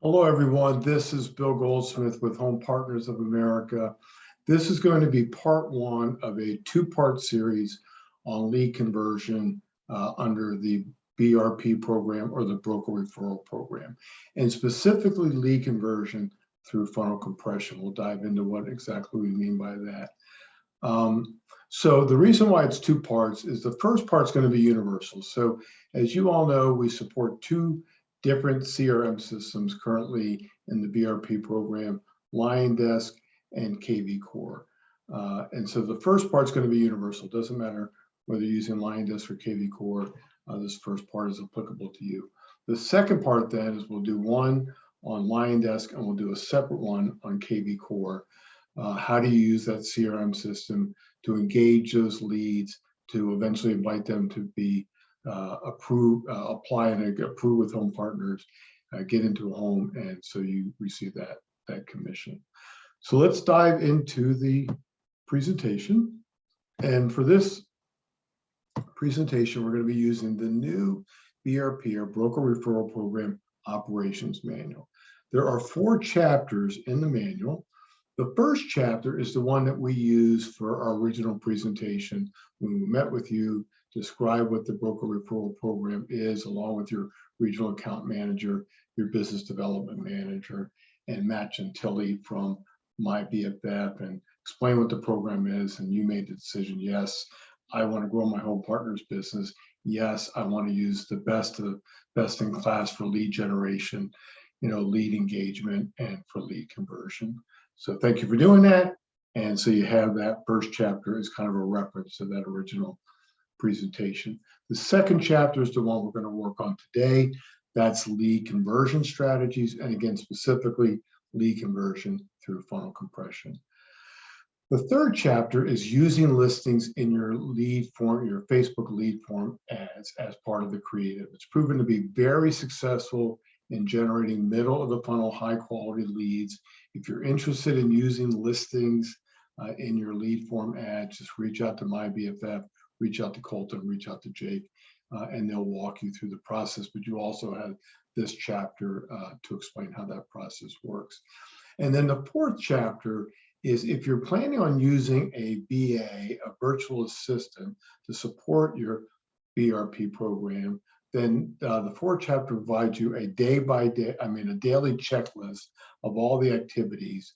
Hello, everyone. This is Bill Goldsmith with Home Partners of America. This is going to be part one of a two-part series on lead conversion under the BRP program or the broker referral program, and specifically lead conversion through funnel compression. We'll dive into what exactly we mean by that. So the reason why it's two parts is the first part is going to be universal. So as you all know, we support two different CRM systems currently in the BRP program, LionDesk and KV Core. And so the first part is going to be universal. It doesn't matter whether you're using LionDesk or KV Core, this first part is applicable to you. The second part then is we'll do one on LionDesk and we'll do a separate one on KV Core. How do you use that CRM system to engage those leads, to eventually invite them to be apply and approve with Home Partners, get into a home, and so you receive that commission. So let's dive into the presentation. And for this presentation, we're going to be using the new BRP, or Broker Referral Program Operations Manual. There are 4 chapters in the manual. The first chapter is the one that we used for our original presentation when we met with you, describe what the broker referral program is, along with your regional account manager, your business development manager, and Matt Gentili from My BFF, and explain what the program is. And you made the decision, yes, I want to grow my Home Partners business. Yes, I want to use the best in class for lead generation, lead engagement, and for lead conversion. So thank you for doing that. And so you have that first chapter as kind of a reference to that original presentation. The second chapter is the one we're going to work on today. That's lead conversion strategies, and again, specifically lead conversion through funnel compression. The third chapter is using listings in your lead form, your Facebook lead form ads as part of the creative. It's proven to be very successful in generating middle of the funnel, high quality leads. If you're interested in using listings in your lead form ads, just reach out to My BFF, reach out to Colton, reach out to Jake, and they'll walk you through the process. But you also have this chapter to explain how that process works. And then the fourth chapter is if you're planning on using a VA, a virtual assistant, to support your BRP program, then the fourth chapter provides you a daily checklist of all the activities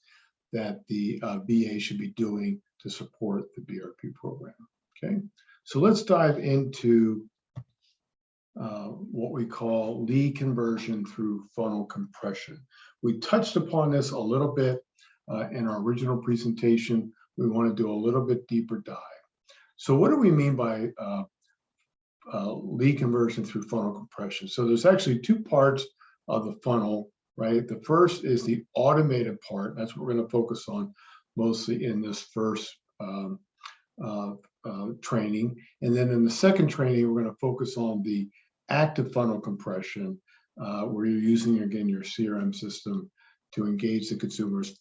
that the VA should be doing to support the BRP program. Okay, so let's dive into what we call lead conversion through funnel compression. We touched upon this a little bit in our original presentation. We want to do a little bit deeper dive. So what do we mean by lead conversion through funnel compression? So there's actually 2 parts of the funnel, right? The first is the automated part. That's what we're going to focus on mostly in this first training. And then in the second training, we're going to focus on the active funnel compression, where you're using, again, your CRM system to engage the consumers,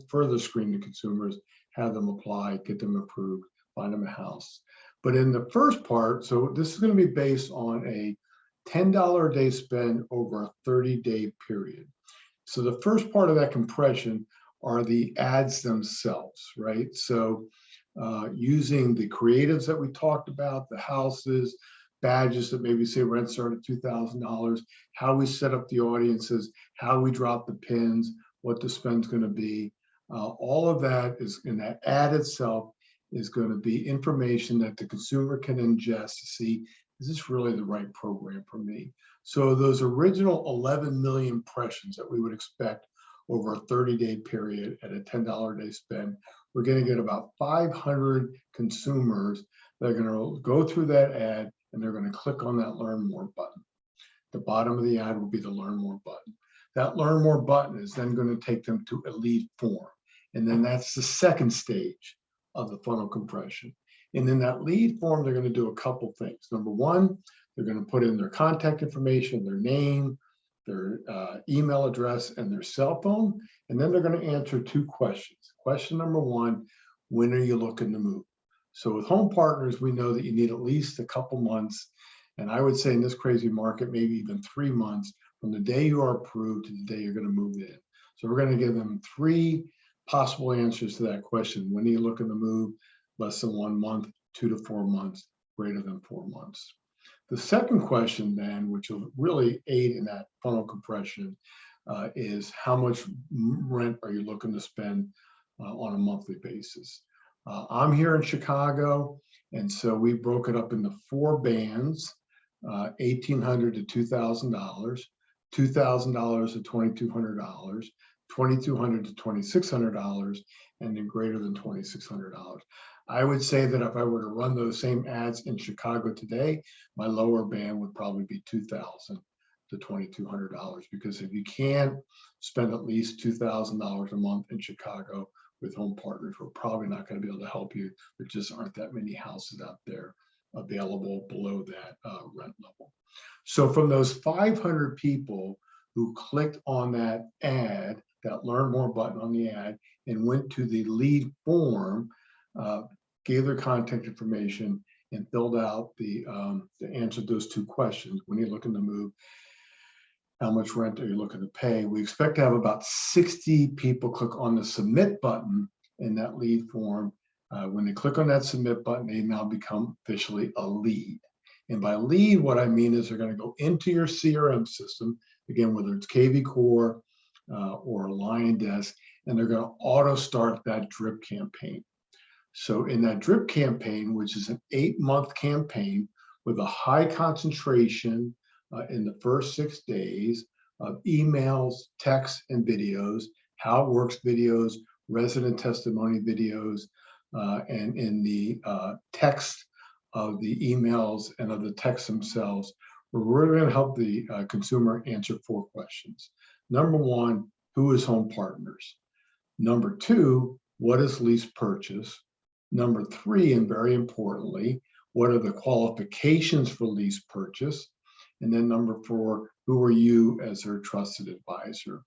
further screen the consumers, have them apply, get them approved, find them a house. But in the first part, so this is going to be based on a $10 a day spend over a 30-day period. So the first part of that compression are the ads themselves, right? So using the creatives that we talked about, the houses, badges that maybe say rent start at $2,000, how we set up the audiences, how we drop the pins, what the spend's going to be. All of that is in that ad itself is going to be information that the consumer can ingest to see, is this really the right program for me? So those original 11 million impressions that we would expect over a 30-day period at a $10 a day spend, we're going to get about 500 consumers that are going to go through that ad and they're going to click on that Learn More button. The bottom of the ad will be the Learn More button. That Learn More button is then going to take them to a lead form. And then that's the second stage of the funnel compression. And in that lead form, they're going to do a couple things. Number one, they're going to put in their contact information, their name, their email address, and their cell phone. And then they're going to answer 2 questions. Question number 1, when are you looking to move? So with Home Partners, we know that you need at least a couple months, and I would say in this crazy market, maybe even 3 months from the day you are approved to the day you're going to move in. So we're going to give them 3 possible answers to that question. When are you looking to move? Less than 1 month, 2 to 4 months, greater than 4 months. The second question then, which will really aid in that funnel compression, is how much rent are you looking to spend on a monthly basis? I'm here in Chicago, and so we broke it up into 4 bands, $1,800 to $2,000, $2,000 to $2,200, $2,200 to $2,600, and then greater than $2,600. I would say that if I were to run those same ads in Chicago today, my lower band would probably be $2,000 to $2,200, because if you can't spend at least $2,000 a month in Chicago with Home Partners, we're probably not going to be able to help you. There just aren't that many houses out there available below that rent level. So from those 500 people who clicked on that ad, that Learn More button on the ad, and went to the lead form, gave their contact information, and filled out the answered those 2 questions. When you're looking to move, how much rent are you looking to pay? We expect to have about 60 people click on the submit button in that lead form. When they click on that submit button, they now become officially a lead. And by lead, what I mean is they're going to go into your CRM system, again, whether it's KV Core or Lion Desk, and they're going to auto start that drip campaign. So in that drip campaign, which is an 8-month campaign with a high concentration in the first 6 days of emails, texts, and videos, how it works videos, resident testimony videos, and in the text of the emails and of the texts themselves, where we're going to help the consumer answer 4 questions. Number 1, who is Home Partners? Number 2, what is lease purchase? Number 3, and very importantly, what are the qualifications for lease purchase? And then number 4, who are you as their trusted advisor?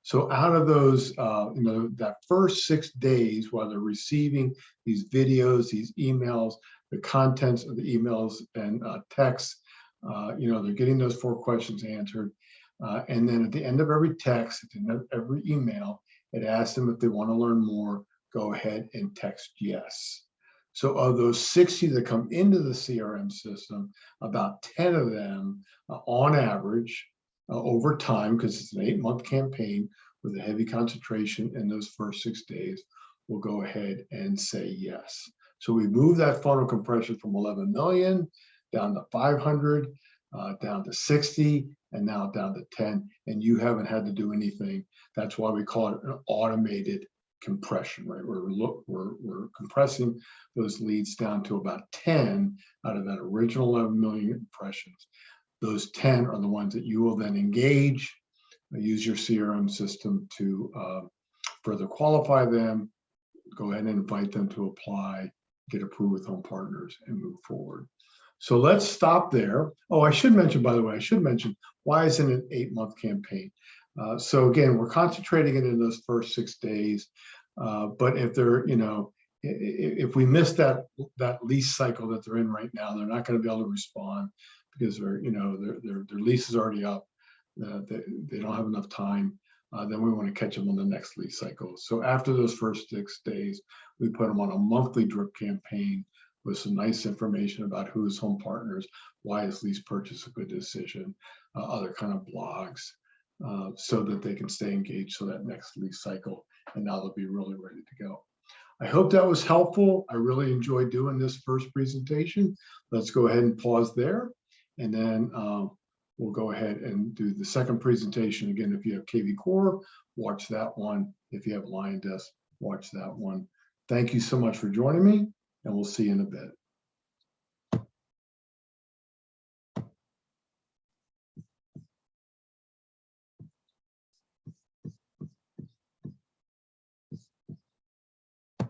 So out of those, that first 6 days while they're receiving these videos, these emails, the contents of the emails and texts, they're getting those 4 questions answered. And then at the end of every text, at the end of every email, it asks them if they want to learn more, go ahead and text yes. So of those 60 that come into the CRM system, about 10 of them, on average, over time, because it's an 8-month campaign with a heavy concentration in those first 6 days, will go ahead and say yes. So we move that funnel compression from 11 million down to 500, down to 60, and now down to 10, and you haven't had to do anything. That's why we call it an automated compression, right? We're compressing those leads down to about 10 out of that original 11 million impressions. Those 10 are the ones that you will then engage, use your CRM system to further qualify them, go ahead and invite them to apply, get approved with Home Partners, and move forward. So let's stop there. Oh, I should mention, by the way, why isn't it an 8-month campaign? So again, we're concentrating it in those first 6 days. But if they're, if we miss that lease cycle that they're in right now, they're not going to be able to respond because their lease is already up. They don't have enough time. Then we want to catch them on the next lease cycle. So after those first 6 days, we put them on a monthly drip campaign with some nice information about who is Home Partners, why is lease purchase a good decision, other kind of blogs, so that they can stay engaged so that next lease cycle, and now they'll be really ready to go. I hope that was helpful. I really enjoyed doing this first presentation. Let's go ahead and pause there, and then we'll go ahead and do the second presentation. Again, if you have KV Core, watch that one. If you have Lion Desk, watch that one. Thank you so much for joining me, and we'll see you in a bit.